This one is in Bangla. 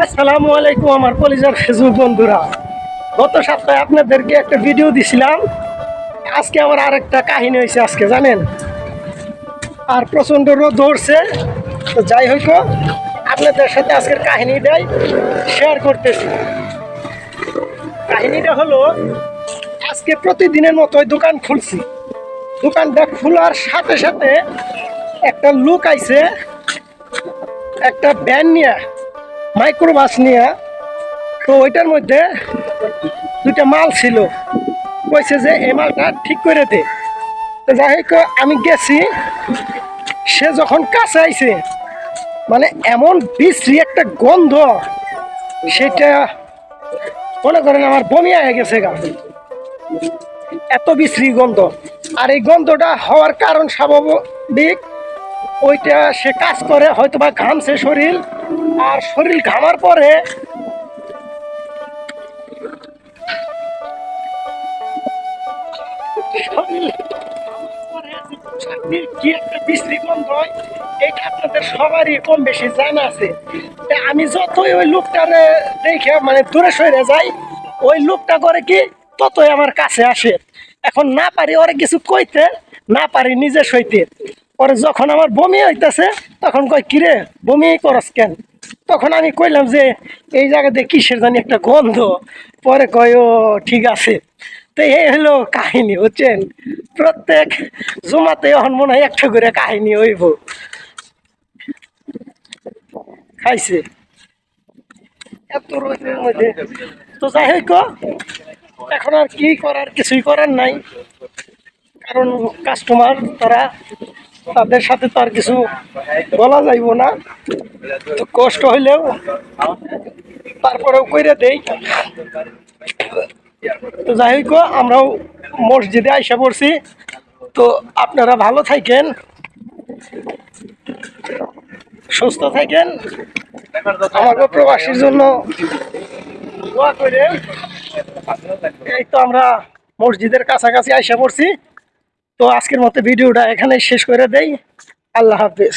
আসসালামু আলাইকুম আমার কলিজার ফেসবুক বন্ধুরা। গত সপ্তাহে আপনাদেরকে একটা ভিডিও দিছিলাম। আজকে আবার আরেকটা কাহিনী হয়েছে আজকে, জানেন। আর প্রচণ্ড রোদ ধরছে। তো যাই হোক, আপনাদের সাথে আজকের কাহিনীটাই শেয়ার করতেছি। কাহিনীটা হলো, আজকে প্রতিদিনের মতোই দোকান খুলছি। দোকানটা খোলার সাথে সাথে একটা লোক আইছে, একটা ভ্যান নিয়ে, মাইক্রোবাস নিয়ে। তো ওইটার মধ্যে দুইটা মাল ছিল। কইছে যে এই মালটা ঠিক করে দে। তো যাই হোক, আমি গেছি। সে যখন কাছে আইছে, মানে এমন বিশ্রী একটা গন্ধ, সেটা মনে করেন আমার বমি হয়ে গেছে গা। এত বিশ্রী গন্ধ। আর এই গন্ধটা হওয়ার কারণ স্বাভাবিক, ওইটা সে কাজ করে হয়তো বা ঘামছে শরীর, আর শরীর ঘামার পরে কি একটা বিশ্রী গন্ধ হয়, এটা আপনাদের সবারই কম বেশি জানা আছে। আমি যতই ওই লোকটারে দেখে মানে দূরে সরে যাই, ওই লোকটা করে কি ততই আমার কাছে আসে। এখন না পারি ওরা কিছু কইতে, না পারি নিজে সইতে। পরে যখন আমার বমি হইতেছে, তখন কয় কিরে বমি করস কেন? তখন আমি কইলাম যে এই জায়গাতে কিসের জানি একটা গন্ধ। পরে কয় ও ঠিক আছে। তো এই হলো কাহিনী, বুঝছেন। প্রত্যেক জুমাতে এখন মনে হয় একটা করে কাহিনী হইব। খাইছে এত রোদের মধ্যে। তো যাই হোক, এখন আর কি করার, কিছুই করার নাই। কারণ কাস্টমার তারা, তাদের সাথে তো আর কিছু বলা যাইব না। তো কষ্ট হইলেও তারপরেও কইরা দেই। তো যাই হোক, আমরাও মসজিদে আইসা পড়ছি। তো আপনারা ভালো থাকেন, সুস্থ থাকেন, আমাকে প্রবাসীর জন্য দোয়া করে। এই তো আমরা মসজিদের কাছাকাছি আইসা পড়ছি। তো আজকের মতো ভিডিওটা এখানে শেষ করে দেই। আল্লাহ হাফেজ।